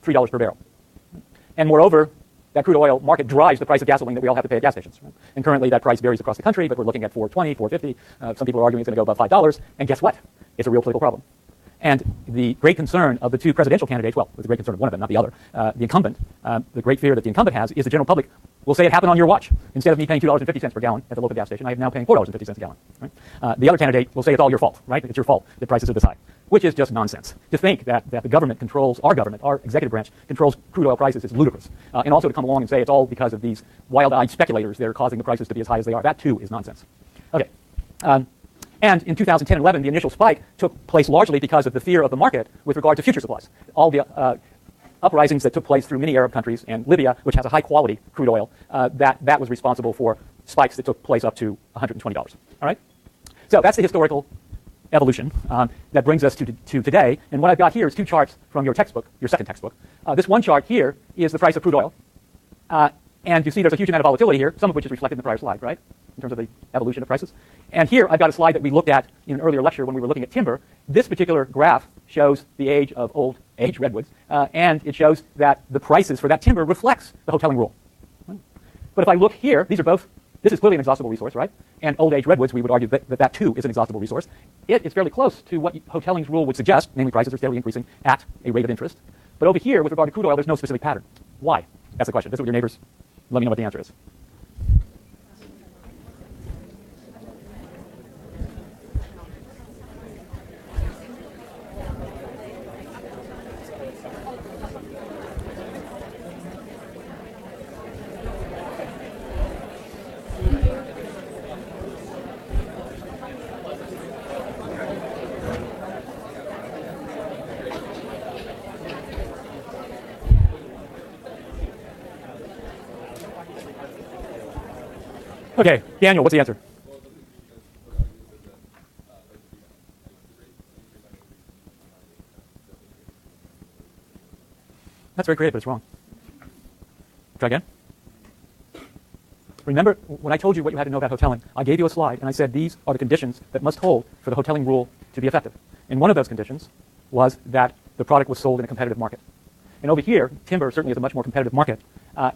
$3 per barrel. And moreover, that crude oil market drives the price of gasoline that we all have to pay at gas stations. Right? And currently that price varies across the country, but we're looking at $4.20, $4.50. Some people are arguing it's going to go above $5. And guess what? It's a real political problem. And the great concern of the two presidential candidates, well, it's the great concern of one of them, not the other, the incumbent, the great fear that the incumbent has is the general public will say it happened on your watch. Instead of me paying $2.50 per gallon at the local gas station, I am now paying $4.50 a gallon. Right? The other candidate will say it's all your fault, right? It's your fault that prices are this high, which is just nonsense. To think that the government controls, our executive branch, controls crude oil prices is ludicrous. And also to come along and say it's all because of these wild-eyed speculators that are causing the prices to be as high as they are, that too is nonsense. Okay. And in 2010 and 11, the initial spike took place largely because of the fear of the market with regard to future supplies. All the uprisings that took place through many Arab countries and Libya, which has a high-quality crude oil, that was responsible for spikes that took place up to $120. All right? So that's the historical evolution that brings us to today. And what I've got here is two charts from your textbook, your second textbook. This one chart here is the price of crude oil. And you see there's a huge amount of volatility here, some of which is reflected in the prior slide, right, in terms of the evolution of prices. And here I've got a slide that we looked at in an earlier lecture when we were looking at timber. This particular graph shows the age of old age redwoods, and it shows that the prices for that timber reflects the hoteling rule. But if I look here, this is clearly an exhaustible resource, right? And old age redwoods, we would argue that too is an exhaustible resource. It is fairly close to what hoteling's rule would suggest, namely prices are steadily increasing at a rate of interest. But over here, with regard to crude oil, there's no specific pattern. Why? That's the question. This is what your neighbors, let me know what the answer is. Okay, Daniel, what's the answer? That's very creative, but it's wrong. Try again. Remember, when I told you what you had to know about hoteling, I gave you a slide, and I said these are the conditions that must hold for the hoteling rule to be effective. And one of those conditions was that the product was sold in a competitive market. And over here, timber certainly is a much more competitive market.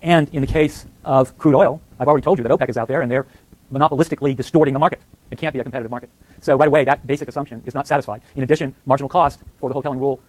And in the case of crude oil, I've already told you that OPEC is out there, and they're monopolistically distorting the market. It can't be a competitive market. So right away, that basic assumption is not satisfied. In addition, marginal cost for the hoteling rule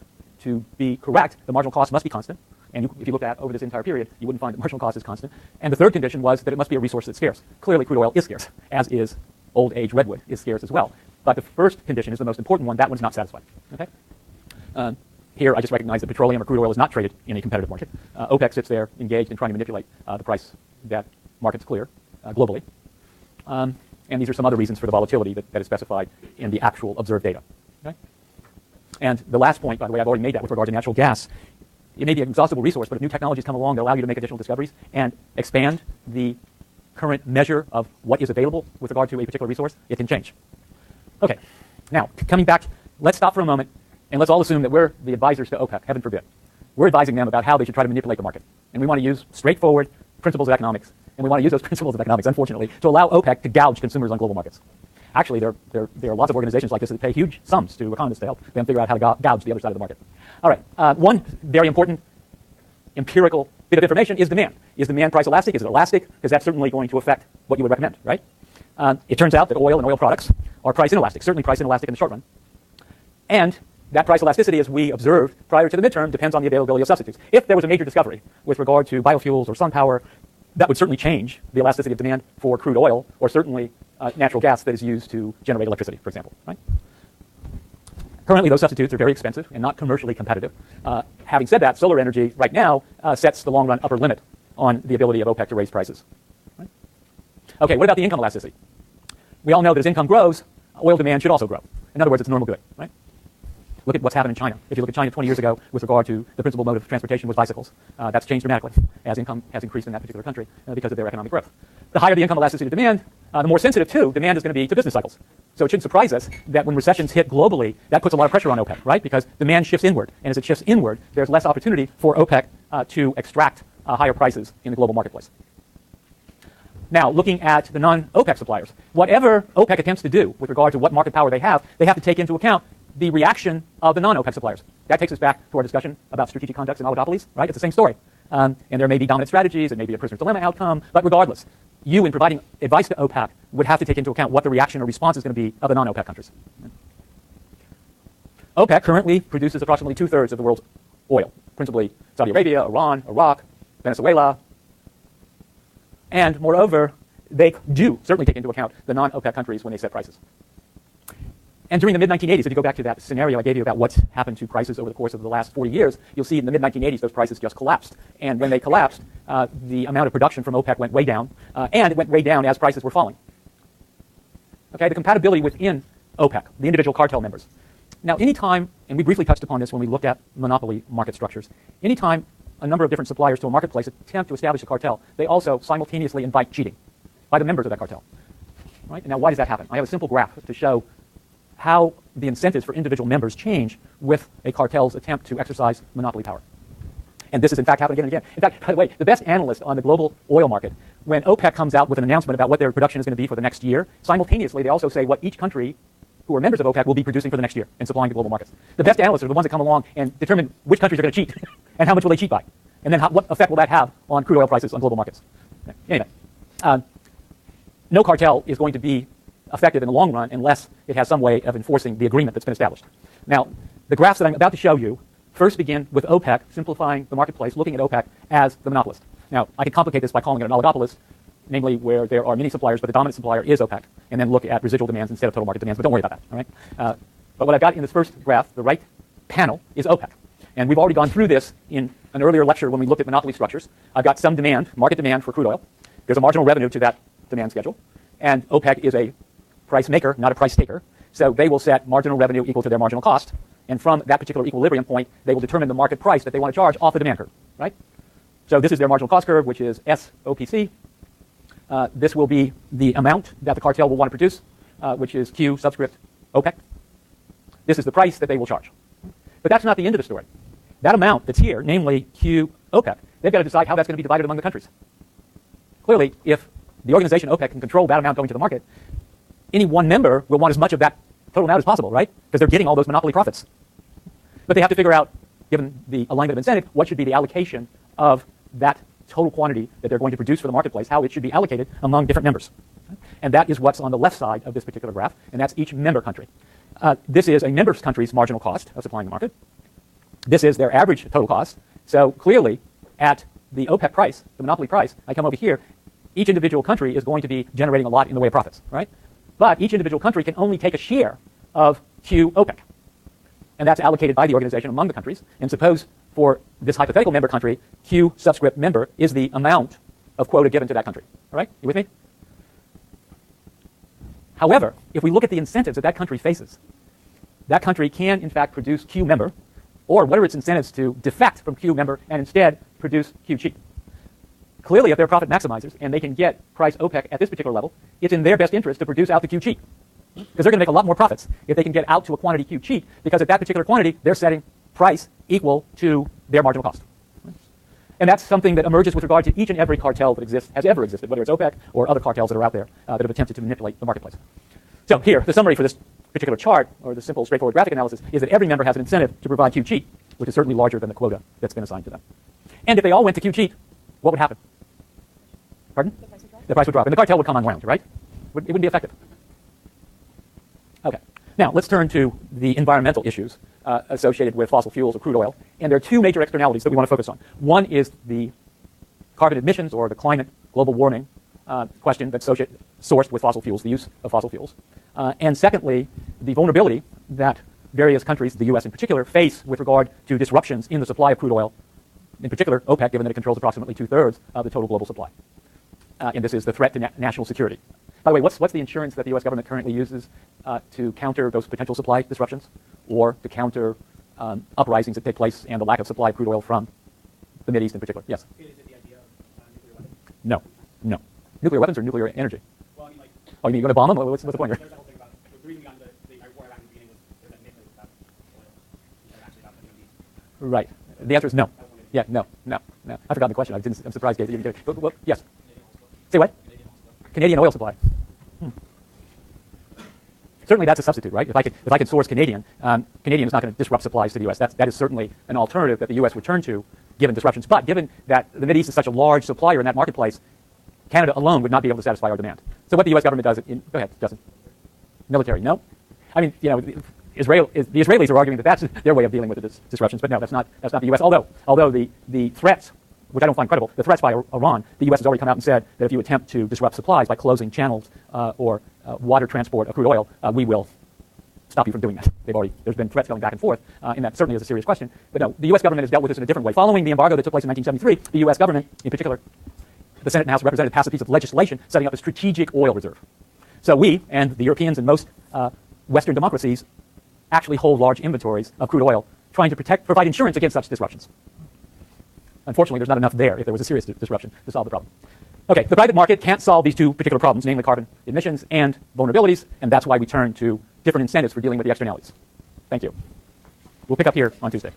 to be correct, the marginal cost must be constant. And if you look at over this entire period, you wouldn't find that marginal cost is constant. And the third condition was that it must be a resource that's scarce. Clearly, crude oil is scarce, as is old age redwood is scarce as well. But the first condition is the most important one. That one's not satisfied. Okay. Here, I just recognize that petroleum or crude oil is not traded in a competitive market. OPEC sits there engaged in trying to manipulate the price that markets clear globally. And these are some other reasons for the volatility that is specified in the actual observed data. Okay? And the last point, by the way, I've already made that with regard to natural gas. It may be an exhaustible resource, but if new technologies come along that allow you to make additional discoveries and expand the current measure of what is available with regard to a particular resource, it can change. Okay. Now, coming back, let's stop for a moment. And let's all assume that we're the advisors to OPEC, heaven forbid. We're advising them about how they should try to manipulate the market. And we want to use straightforward principles of economics. And we want to use those principles of economics, unfortunately, to allow OPEC to gouge consumers on global markets. Actually, there are lots of organizations like this that pay huge sums to economists to help them figure out how to gouge the other side of the market. All right. One very important empirical bit of information is demand. Is demand price elastic? Is it elastic? Because that's certainly going to affect what you would recommend, right? It turns out that oil and oil products are price inelastic, certainly price inelastic in the short run. And that price elasticity, as we observed prior to the midterm, depends on the availability of substitutes. If there was a major discovery with regard to biofuels or sun power, that would certainly change the elasticity of demand for crude oil, or certainly natural gas that is used to generate electricity, for example. Right? Currently, those substitutes are very expensive and not commercially competitive. Having said that, solar energy right now sets the long-run upper limit on the ability of OPEC to raise prices. Right? Okay, what about the income elasticity? We all know that as income grows, oil demand should also grow. In other words, it's a normal good. Right? Look at what's happened in China. If you look at China 20 years ago with regard to the principal mode of transportation was bicycles, that's changed dramatically as income has increased in that particular country because of their economic growth. The higher the income elasticity to demand, the more sensitive to demand is going to be to business cycles. So it shouldn't surprise us that when recessions hit globally, that puts a lot of pressure on OPEC, right? Because demand shifts inward. And as it shifts inward, there's less opportunity for OPEC to extract higher prices in the global marketplace. Now, looking at the non-OPEC suppliers, whatever OPEC attempts to do with regard to what market power they have to take into account the reaction of the non-OPEC suppliers. that takes us back to our discussion about strategic conducts and oligopolies, right? It's the same story. And there may be dominant strategies, it may be a prisoner's dilemma outcome, but regardless, you, in providing advice to OPEC, would have to take into account what the reaction or response is going to be of the non-OPEC countries. OPEC currently produces approximately 2/3 of the world's oil, principally Saudi Arabia, Iran, Iraq, Venezuela, and moreover, they do certainly take into account the non-OPEC countries when they set prices. And during the mid-1980s, if you go back to that scenario I gave you about what's happened to prices over the course of the last 40 years, you'll see in the mid-1980s those prices just collapsed. And when they collapsed, the amount of production from OPEC went way down, and it went way down as prices were falling. Okay, the compatibility within OPEC, the individual cartel members. Now, anytime, and we briefly touched upon this when we looked at monopoly market structures, anytime a number of different suppliers to a marketplace attempt to establish a cartel, they also simultaneously invite cheating by the members of that cartel. Right? And now, why does that happen? I have a simple graph to show how the incentives for individual members change with a cartel's attempt to exercise monopoly power. And this is, in fact, happening again and again. In fact, by the way, the best analyst on the global oil market, when OPEC comes out with an announcement about what their production is going to be for the next year, simultaneously they also say what each country who are members of OPEC will be producing for the next year and supplying to global markets. The best analysts are the ones that come along and determine which countries are going to cheat and how much will they cheat by. And then what effect will that have on crude oil prices on global markets. Anyway, no cartel is going to be effective in the long run unless it has some way of enforcing the agreement that's been established. Now, the graphs that I'm about to show you first begin with OPEC simplifying the marketplace, looking at OPEC as the monopolist. Now, I can complicate this by calling it an oligopolist, namely where there are many suppliers, but the dominant supplier is OPEC, and then look at residual demands instead of total market demands, but don't worry about that, all right? But what I've got in this first graph, the right panel, is OPEC. And we've already gone through this in an earlier lecture when we looked at monopoly structures. I've got some demand, market demand for crude oil. There's a marginal revenue to that demand schedule, and OPEC is a price maker, not a price taker. So they will set marginal revenue equal to their marginal cost, and from that particular equilibrium point, they will determine the market price that they want to charge off the demand curve, right? So this is their marginal cost curve, which is SOPC. This will be the amount that the cartel will want to produce, which is Q subscript OPEC. This is the price that they will charge. But that's not the end of the story. That amount that's here, namely Q OPEC, they've got to decide how that's going to be divided among the countries. Clearly, if the organization OPEC can control that amount going to the market, any one member will want as much of that total amount as possible, right? Because they're getting all those monopoly profits. But they have to figure out, given the alignment of incentive, what should be the allocation of that total quantity that they're going to produce for the marketplace, how it should be allocated among different members. And that is what's on the left side of this particular graph, and that's each member country. This is a member country's marginal cost of supplying the market. This is their average total cost. So clearly, at the OPEC price, the monopoly price, I come over here, each individual country is going to be generating a lot in the way of profits, right? But each individual country can only take a share of Q OPEC. And that's allocated by the organization among the countries. And suppose for this hypothetical member country, Q subscript member is the amount of quota given to that country. All right? You with me? However, if we look at the incentives that that country faces, that country can, in fact, produce Q member, or what are its incentives to defect from Q member and instead produce Q cheap? Clearly, if they're profit maximizers and they can get price OPEC at this particular level, it's in their best interest to produce out the Q cheap. Because they're going to make a lot more profits if they can get out to a quantity Q cheap, because at that particular quantity, they're setting price equal to their marginal cost. And that's something that emerges with regard to each and every cartel that exists, has ever existed, whether it's OPEC or other cartels that are out there that have attempted to manipulate the marketplace. So here, the summary for this particular chart, or the simple, straightforward graphic analysis, is that every member has an incentive to provide Q cheap, which is certainly larger than the quota that's been assigned to them. And if they all went to Q cheap, what would happen? Pardon? The price would drop. The price would drop, and the cartel would come unwound, right? It wouldn't be effective. Okay. Now, let's turn to the environmental issues associated with fossil fuels or crude oil. And there are two major externalities that we want to focus on. One is the carbon emissions or the climate, global warming question that's sourced with fossil fuels, the use of fossil fuels. And secondly, the vulnerability that various countries, the U.S. in particular, face with regard to disruptions in the supply of crude oil, in particular OPEC, given that it controls approximately 2/3 of the total global supply. And this is the threat to national security. By the way, what's the insurance that the U.S. government currently uses to counter those potential supply disruptions, or to counter uprisings that take place and the lack of supply of crude oil from the Mideast in particular? Yes? Is it the idea of nuclear weapons? No. No. Nuclear weapons or nuclear energy? Well, I mean, like... Oh, you mean you're going to bomb them? What's the point here? There's that whole thing about... The reason behind the war back in the beginning was that Nixon was about oil. Instead of actually about the Mideast. Right. The answer is no. Yeah, no. I forgot the question. I'm surprised, Gabe, that you didn't get it. But, yes? Say what? Canadian oil supply. certainly that's a substitute, right? If I could source Canadian, Canadian is not going to disrupt supplies to the U.S. That is certainly an alternative that the U.S. would turn to given disruptions. But given that the Mideast is such a large supplier in that marketplace, Canada alone would not be able to satisfy our demand. So what the U.S. government does, go ahead, Justin. Military, no? I mean, you know, the Israelis are arguing that that's their way of dealing with the disruptions, but no, that's not the U.S. Although the threats, which I don't find credible, the threats by Iran, the U.S. has already come out and said that if you attempt to disrupt supplies by closing channels or water transport of crude oil, we will stop you from doing that. There's been threats going back and forth, and that certainly is a serious question. But no, the U.S. government has dealt with this in a different way. Following the embargo that took place in 1973, the U.S. government, in particular, the Senate and House of Representatives, passed a piece of legislation setting up a strategic oil reserve. So we and the Europeans and most Western democracies actually hold large inventories of crude oil, trying to provide insurance against such disruptions. Unfortunately, there's not enough there if there was a serious disruption to solve the problem. Okay, the private market can't solve these two particular problems, namely carbon emissions and vulnerabilities, and that's why we turn to different incentives for dealing with the externalities. Thank you. We'll pick up here on Tuesday.